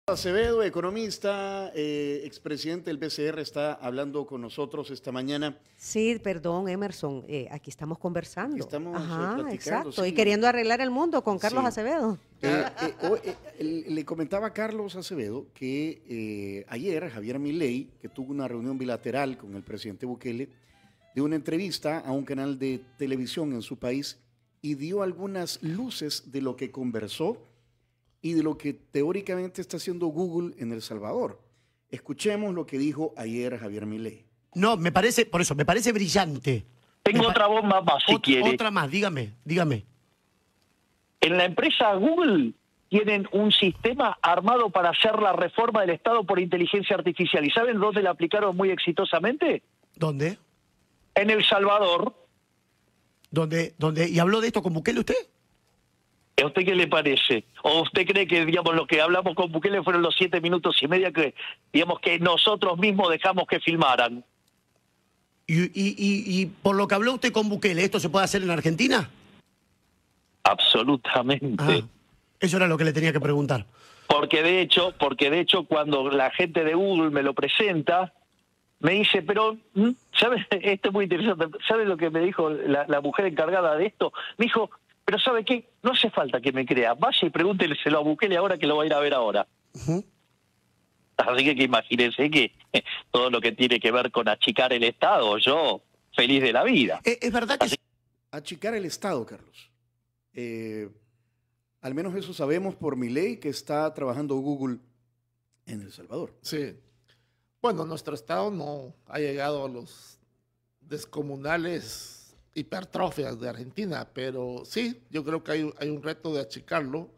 Acevedo, economista, expresidente del BCR, está hablando con nosotros esta mañana. Sí, perdón, Emerson, aquí estamos conversando. Aquí estamos platicando. Exacto, sí. Y queriendo arreglar el mundo con Carlos Acevedo. Le comentaba a Carlos Acevedo que ayer Javier Milei, que tuvo una reunión bilateral con el presidente Bukele, dio una entrevista a un canal de televisión en su país y dio algunas luces de lo que conversó y de lo que teóricamente está haciendo Google en El Salvador. Escuchemos lo que dijo ayer Javier Milei. No, me parece brillante. Tengo otra bomba más, si quiere. Otra más, dígame. En la empresa Google tienen un sistema armado para hacer la reforma del Estado por inteligencia artificial. ¿Y saben dónde la aplicaron muy exitosamente? ¿Dónde? En El Salvador. ¿Dónde? ¿Y habló de esto con Bukele usted? ¿A usted qué le parece? ¿O usted cree que, digamos, lo que hablamos con Bukele fueron los 7 minutos y medio que, digamos, que nosotros mismos dejamos que filmaran? Y por lo que habló usted con Bukele, ¿esto se puede hacer en Argentina? Absolutamente. Eso era lo que le tenía que preguntar. Porque de hecho, cuando la gente de Google me lo presenta, me dice, pero, ¿sabes? Esto es muy interesante. ¿Sabes lo que me dijo la mujer encargada de esto? Me dijo, pero ¿sabe qué? No hace falta que me crea. Vaya y pregúnteselo a Bukele ahora que lo va a ir a ver ahora. Así que imagínense que todo lo que tiene que ver con achicar el Estado, yo feliz de la vida. Es verdad que... Achicar el Estado, Carlos. Al menos eso sabemos por Milei, que está trabajando Google en El Salvador. Sí. Bueno, nuestro Estado no ha llegado a los descomunales hipertrofias de Argentina, pero sí, yo creo que hay un reto de achicarlo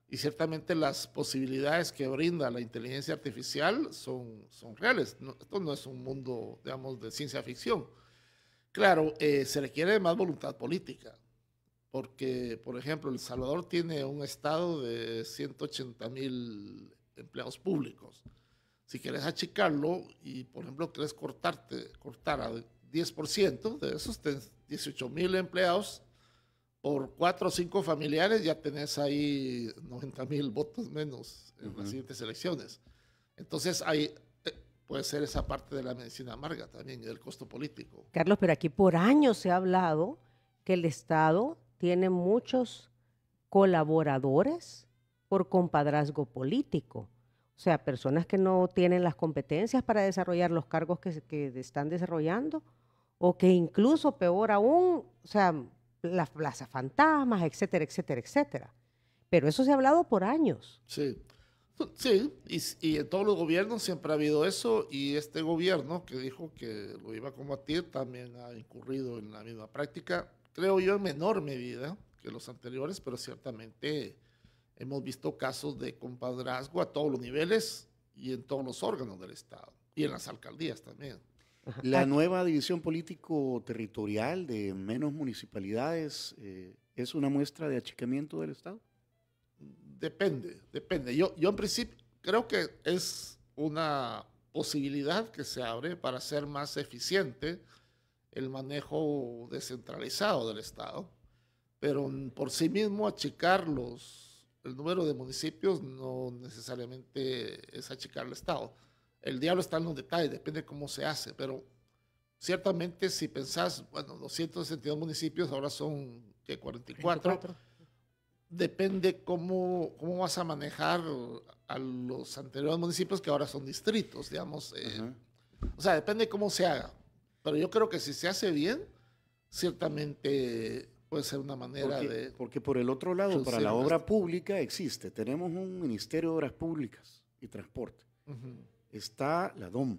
y ciertamente las posibilidades que brinda la inteligencia artificial son reales. Esto no es un mundo, digamos, de ciencia ficción. Claro, se requiere más voluntad política, porque, por ejemplo, El Salvador tiene un estado de 180,000 empleados públicos. Si quieres achicarlo y, por ejemplo, quieres cortar a 10% de esos 18,000 empleados por 4 o 5 familiares, ya tenés ahí 90,000 votos menos en las siguientes elecciones. Entonces, ahí puede ser esa parte de la medicina amarga también, del costo político. Carlos, pero aquí por años se ha hablado que el Estado tiene muchos colaboradores por compadrazgo político. O sea, personas que no tienen las competencias para desarrollar los cargos que están desarrollando, o que incluso, peor aún, o sea, las plazas fantasmas, etcétera, etcétera, etcétera. Pero eso se ha hablado por años. Sí, sí, y en todos los gobiernos siempre ha habido eso, y este gobierno que dijo que lo iba a combatir también ha incurrido en la misma práctica, creo yo en menor medida que los anteriores, pero ciertamente hemos visto casos de compadrazgo a todos los niveles y en todos los órganos del Estado, y en las alcaldías también. La nueva división político-territorial de menos municipalidades es una muestra de achicamiento del Estado. Depende. Yo en principio creo que es una posibilidad que se abre para hacer más eficiente el manejo descentralizado del Estado, pero por sí mismo achicar el número de municipios no necesariamente es achicar el Estado. El diablo está en los detalles, depende de cómo se hace, pero ciertamente si pensás, bueno, 262 municipios, ahora son, ¿qué? 44. Depende cómo vas a manejar a los anteriores municipios que ahora son distritos, digamos. O sea, depende de cómo se haga. Pero yo creo que si se hace bien, ciertamente puede ser una manera de... Porque por el otro lado, para la obra pública existe. Tenemos un Ministerio de Obras Públicas y Transporte. Está la DOM,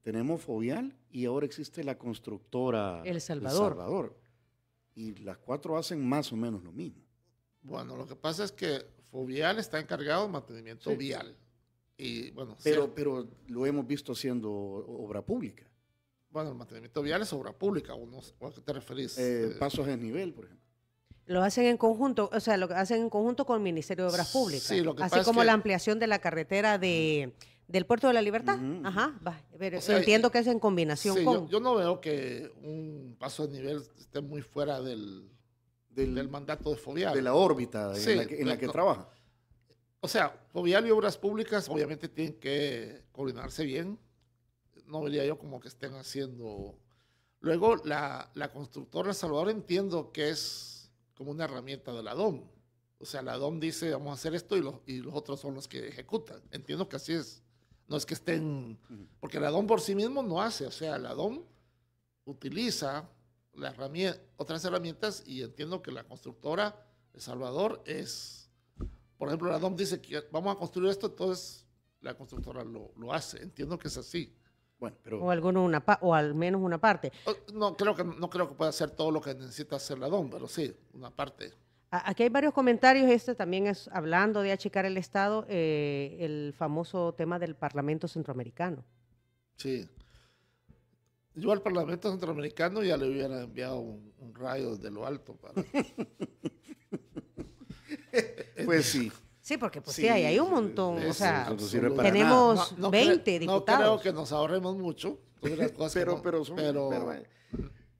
tenemos Fovial y ahora existe la constructora El Salvador. Y las 4 hacen más o menos lo mismo. Bueno, lo que pasa es que Fovial está encargado de mantenimiento vial. Y, bueno, pero lo hemos visto haciendo obra pública. Bueno, el mantenimiento vial es obra pública, ¿o a qué te referís? Pasos en nivel, por ejemplo. Lo hacen en conjunto, o sea, lo hacen en conjunto con el Ministerio de Obras Públicas. Sí, lo que así pasa como es que la ampliación de la carretera del Puerto de la Libertad. Pero o sea, entiendo que es en combinación con... Yo no veo que un paso de nivel esté muy fuera del mandato de Fovial. De la órbita en la que trabaja. O sea, Jovial y Obras Públicas obviamente tienen que coordinarse bien. No vería yo como que estén haciendo... Luego, la constructora El Salvador entiendo que es como una herramienta de la DOM. O sea, la DOM dice, vamos a hacer esto y los otros son los que ejecutan. Entiendo que así es. No es que estén... Porque la DOM por sí mismo no hace. O sea, la DOM utiliza otras herramientas y entiendo que la constructora El Salvador es... Por ejemplo, la DOM dice que vamos a construir esto, entonces la constructora lo hace. Entiendo que es así. Bueno, pero... o al menos una parte. No creo que pueda hacer todo lo que necesita hacer la DOM, pero sí, una parte. Aquí hay varios comentarios. Este también es hablando de achicar el Estado, el famoso tema del Parlamento Centroamericano. Sí. Yo al Parlamento Centroamericano ya le hubiera enviado un rayo desde lo alto para... Pues sí. Sí, porque pues sí, hay un montón. O sea, no sirve para tenemos nada. 20 diputados. No creo que nos ahorremos mucho.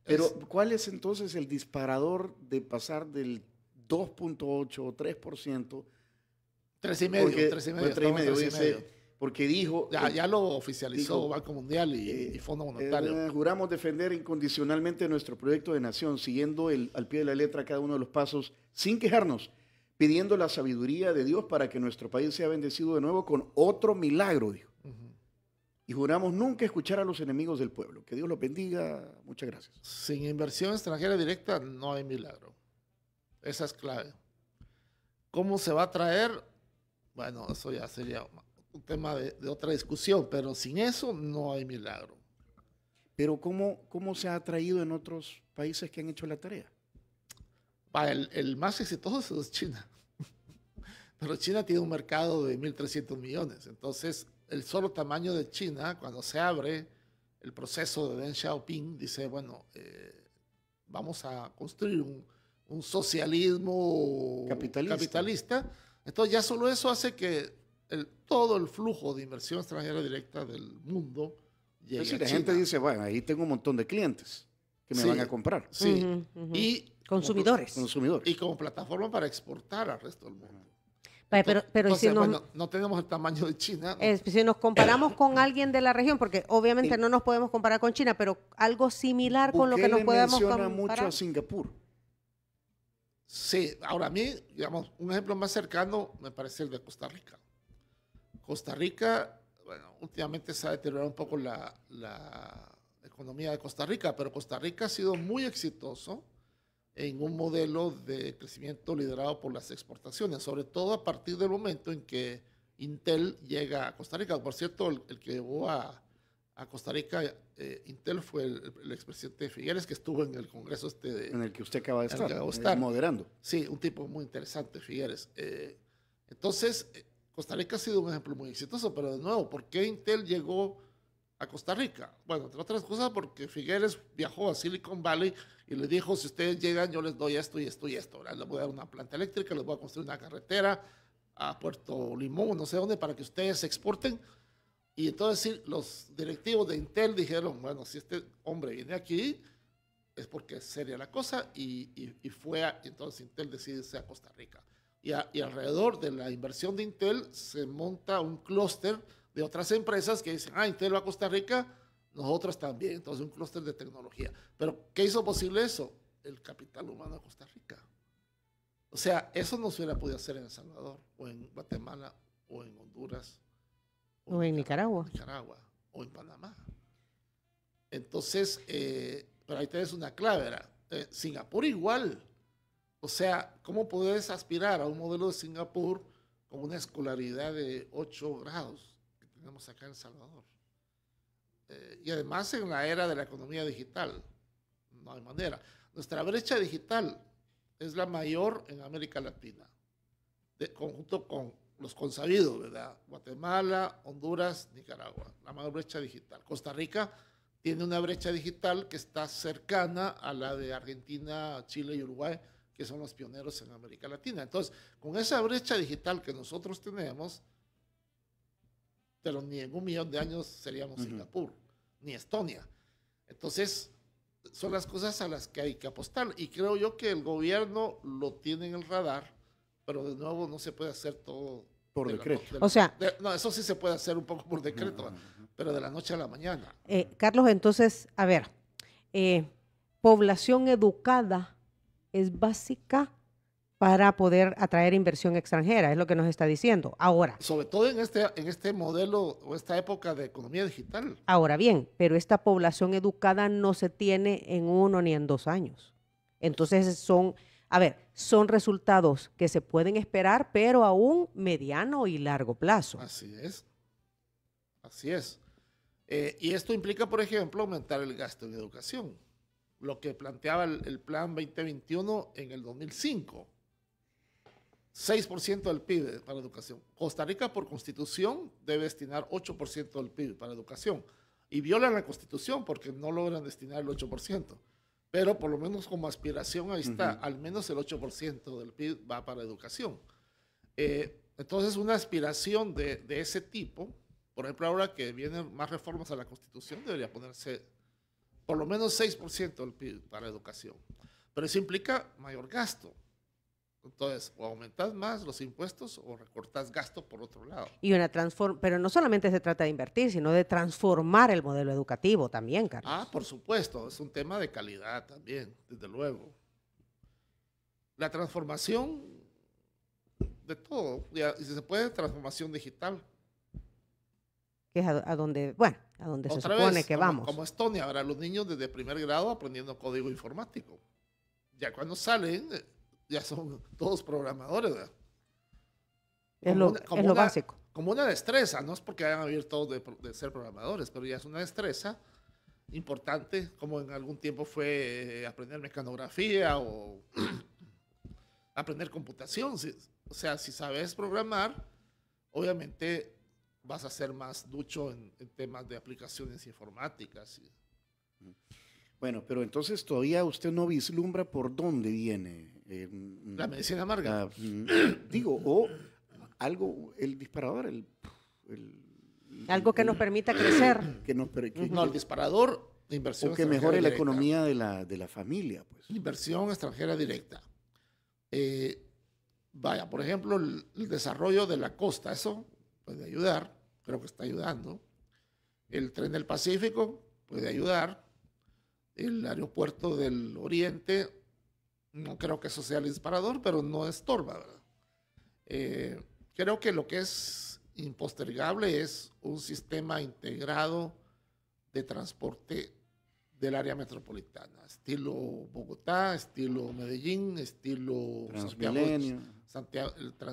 Pero ¿cuál es entonces el disparador de pasar del 2.8 o 3%? 3,5. Porque dijo... Ya lo oficializó Banco Mundial y Fondo Monetario. Juramos defender incondicionalmente nuestro proyecto de nación, siguiendo al pie de la letra cada uno de los pasos, sin quejarnos, pidiendo la sabiduría de Dios para que nuestro país sea bendecido de nuevo con otro milagro, dijo. Y juramos nunca escuchar a los enemigos del pueblo. Que Dios los bendiga. Muchas gracias. Sin inversión extranjera directa no hay milagro. Esa es clave. ¿Cómo se va a traer? Bueno, eso ya sería un tema de otra discusión, pero sin eso no hay milagro. Pero ¿cómo se ha traído en otros países que han hecho la tarea? El más exitoso es China. Pero China tiene un mercado de 1.300 millones. Entonces, el solo tamaño de China, cuando se abre el proceso de Deng Xiaoping, dice, bueno, vamos a construir un socialismo capitalista. Entonces, ya solo eso hace que todo el flujo de inversión extranjera directa del mundo llegue a China. La gente dice, bueno, ahí tengo un montón de clientes que me van a comprar. Sí. Y consumidores. Y como plataforma para exportar al resto del mundo. Pero entonces, si no tenemos el tamaño de China. Si nos comparamos con alguien de la región, porque obviamente no nos podemos comparar con China, pero algo similar con lo que nos podemos comparar. Menciona mucho a Singapur. Sí, ahora a mí, digamos, un ejemplo más cercano me parece el de Costa Rica. Costa Rica, bueno, últimamente se ha deteriorado un poco la economía de Costa Rica, pero Costa Rica ha sido muy exitoso en un modelo de crecimiento liderado por las exportaciones, sobre todo a partir del momento en que Intel llega a Costa Rica. Por cierto, el que llevó a Costa Rica Intel fue el expresidente Figueres, que estuvo en el congreso en el que usted acaba de estar moderando. Sí, un tipo muy interesante, Figueres. Entonces, Costa Rica ha sido un ejemplo muy exitoso, pero de nuevo, ¿por qué Intel llegó a Costa Rica? Bueno, entre otras cosas porque Figueres viajó a Silicon Valley y le dijo, si ustedes llegan, yo les doy esto y esto y esto. ¿Verdad? Les voy a dar una planta eléctrica, les voy a construir una carretera a Puerto Limón, no sé dónde, para que ustedes exporten. Y entonces los directivos de Intel dijeron, bueno, si este hombre viene aquí, es porque es seria la cosa, y entonces Intel decide irse a Costa Rica. Y alrededor de la inversión de Intel se monta un clúster de otras empresas que dicen, Intel va a Costa Rica, nosotros también. Entonces un clúster de tecnología. Pero ¿qué hizo posible eso? El capital humano de Costa Rica. O sea, eso no se hubiera podido hacer en El Salvador, o en Guatemala, o en Honduras, o en Nicaragua, o en Panamá. Entonces, pero ahí tenés una clave, ¿verdad? Singapur igual. O sea, ¿cómo puedes aspirar a un modelo de Singapur con una escolaridad de 8 grados que tenemos acá en El Salvador? Y además en la era de la economía digital, no hay manera. Nuestra brecha digital es la mayor en América Latina, junto con los consabidos, ¿verdad? Guatemala, Honduras, Nicaragua, la mayor brecha digital. Costa Rica tiene una brecha digital que está cercana a la de Argentina, Chile y Uruguay, que son los pioneros en América Latina. Entonces, con esa brecha digital que nosotros tenemos, pero ni en 1 millón de años seríamos Singapur, ni Estonia. Entonces, son las cosas a las que hay que apostar. Y creo yo que el gobierno lo tiene en el radar, pero de nuevo no se puede hacer todo Por decreto. O sea, no, eso sí se puede hacer un poco por decreto, pero de la noche a la mañana. Carlos, entonces, a ver, población educada es básica para poder atraer inversión extranjera, es lo que nos está diciendo. Ahora. Sobre todo en este modelo o esta época de economía digital. Ahora bien, pero esta población educada no se tiene en 1 ni en 2 años. Entonces son resultados que se pueden esperar, pero a un mediano y largo plazo. Así es. Así es. Y esto implica, por ejemplo, aumentar el gasto en educación, lo que planteaba el Plan 2021 en el 2005. 6% del PIB para educación. Costa Rica, por constitución, debe destinar 8% del PIB para educación. Y violan la constitución porque no logran destinar el 8%. Pero por lo menos como aspiración, ahí está, al menos el 8% del PIB va para educación. Entonces, una aspiración de ese tipo, por ejemplo, ahora que vienen más reformas a la constitución, debería ponerse por lo menos 6% del PIB para educación. Pero eso implica mayor gasto. Entonces, o aumentas más los impuestos o recortas gasto por otro lado. Pero no solamente se trata de invertir, sino de transformar el modelo educativo también, Carlos. Ah, por supuesto, es un tema de calidad también, desde luego. La transformación de todo, y si se puede, transformación digital. Que es a donde se supone que vamos. Como Estonia, ahora los niños desde primer grado aprendiendo código informático. Ya cuando salen, ya son todos programadores, ¿verdad? Es lo básico. Como una destreza, no es porque hayan abierto todos de ser programadores, pero ya es una destreza importante, como en algún tiempo fue aprender mecanografía o aprender computación. O sea, si sabes programar, obviamente vas a ser más ducho en temas de aplicaciones informáticas. Bueno, pero entonces todavía usted no vislumbra por dónde viene. La medicina amarga. O algo, el disparador, algo que nos permita crecer. No, el disparador de inversión. O que mejore la economía de la familia. Pues. Inversión extranjera directa. Por ejemplo, el desarrollo de la costa, eso puede ayudar, creo que está ayudando. El tren del Pacífico puede ayudar. El aeropuerto del Oriente, no creo que eso sea el disparador, pero no estorba, ¿verdad? Creo que lo que es impostergable es un sistema integrado de transporte del área metropolitana, estilo Bogotá, estilo Medellín, estilo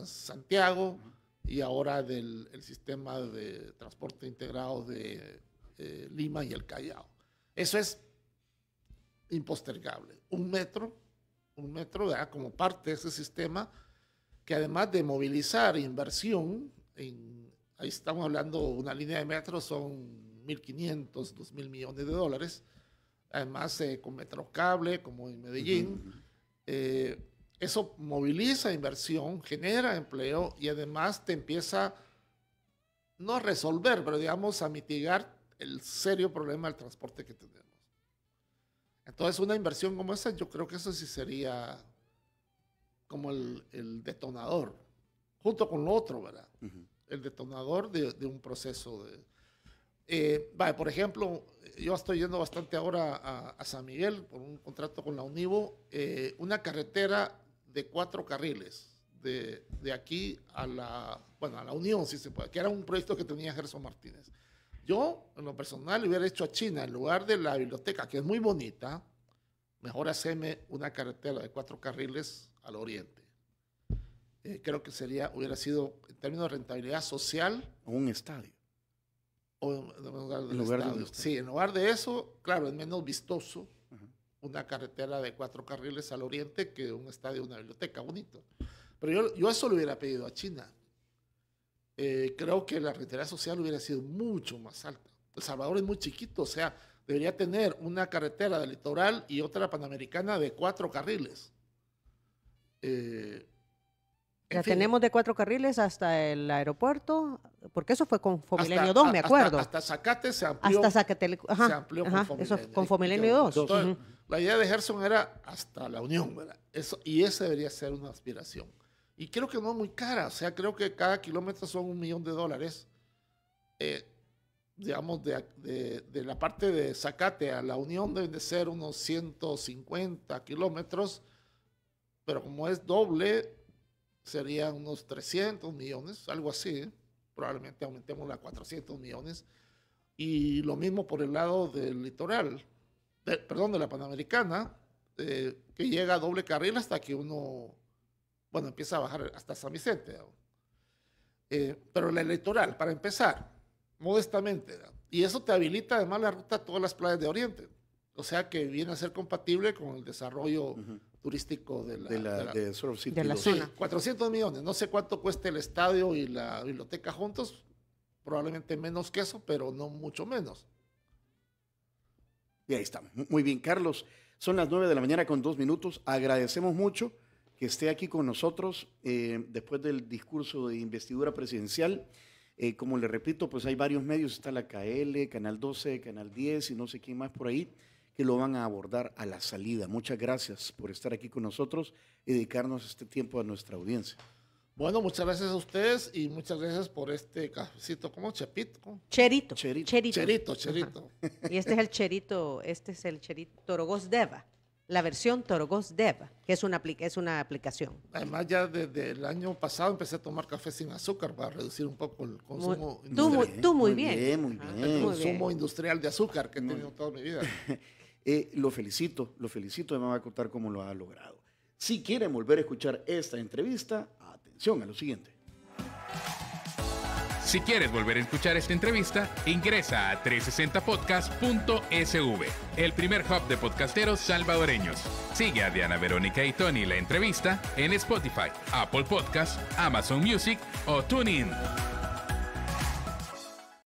Santiago, y ahora el sistema de transporte integrado de Lima y el Callao. Eso es impostergable. Un metro, ¿verdad? Como parte de ese sistema, que además de movilizar inversión, ahí estamos hablando, una línea de metro son 1.500, 2.000 millones de dólares, además con Metrocable, como en Medellín, eso moviliza inversión, genera empleo y además te empieza, no a resolver, pero digamos a mitigar el serio problema del transporte que tenemos. Entonces, una inversión como esa, yo creo que eso sí sería como el detonador, junto con lo otro, ¿verdad? El detonador de un proceso por ejemplo, yo estoy yendo bastante ahora a San Miguel por un contrato con la Univo, una carretera de 4 carriles, de aquí a la Unión, si se puede, que era un proyecto que tenía Gerson Martínez. Yo, en lo personal, hubiera hecho a China, en lugar de la biblioteca, que es muy bonita, mejor hacerme una carretera de 4 carriles al oriente. Creo que hubiera sido, en términos de rentabilidad social... O un estadio. O en lugar del estadio. Sí, en lugar de eso, claro, es menos vistoso una carretera de 4 carriles al oriente que un estadio, una biblioteca, bonito. Pero yo eso lo hubiera pedido a China. Creo que la rentabilidad social hubiera sido mucho más alta. El Salvador es muy chiquito, o sea, debería tener una carretera del litoral y otra panamericana de 4 carriles. La tenemos de 4 carriles hasta el aeropuerto, porque eso fue con Fomilenio 2, me acuerdo. Hasta Zacate se amplió. Hasta Zacate, se amplió con Fomilenio. Eso con Fomilenio 2. Entonces, la idea de Gerson era hasta la Unión, ¿verdad? Y esa debería ser una aspiración. Y creo que no es muy cara, o sea, creo que cada kilómetro son $1 millón. Digamos, de la parte de Zacate a La Unión deben de ser unos 150 kilómetros, pero como es doble, serían unos 300 millones, algo así, probablemente aumentemos a 400 millones. Y lo mismo por el lado del litoral, de la Panamericana, que llega a doble carril hasta que uno, bueno, empieza a bajar hasta San Vicente. Pero la litoral, para empezar, modestamente, y eso te habilita además la ruta a todas las playas de Oriente, o sea que viene a ser compatible con el desarrollo turístico de Surf City. De la zona. 400 millones, no sé cuánto cuesta el estadio y la biblioteca juntos, probablemente menos que eso, pero no mucho menos. Y ahí estamos. Muy bien, Carlos. Son las 9 de la mañana con 2 minutos. Agradecemos mucho que esté aquí con nosotros después del discurso de investidura presidencial. Como le repito, pues hay varios medios, está la KL, Canal 12, Canal 10 y no sé quién más por ahí, que lo van a abordar a la salida. Muchas gracias por estar aquí con nosotros y dedicarnos este tiempo a nuestra audiencia. Bueno, muchas gracias a ustedes y muchas gracias por este cafecito, ¿cómo? ¿Chepito? Cherito. Cherito. Y este es el Cherito Torogos Deva, la versión Torogos Deva, que es una aplicación. Además, ya desde el año pasado empecé a tomar café sin azúcar para reducir un poco el consumo Muy bien. El consumo industrial de azúcar que he tenido toda mi vida. Lo felicito, además va a contar cómo lo ha logrado. Si quieren volver a escuchar esta entrevista, atención a lo siguiente. Si quieres volver a escuchar esta entrevista, ingresa a 360podcast.sv, el primer hub de podcasteros salvadoreños. Sigue a Diana Verónica y Tony la entrevista en Spotify, Apple Podcast, Amazon Music o TuneIn.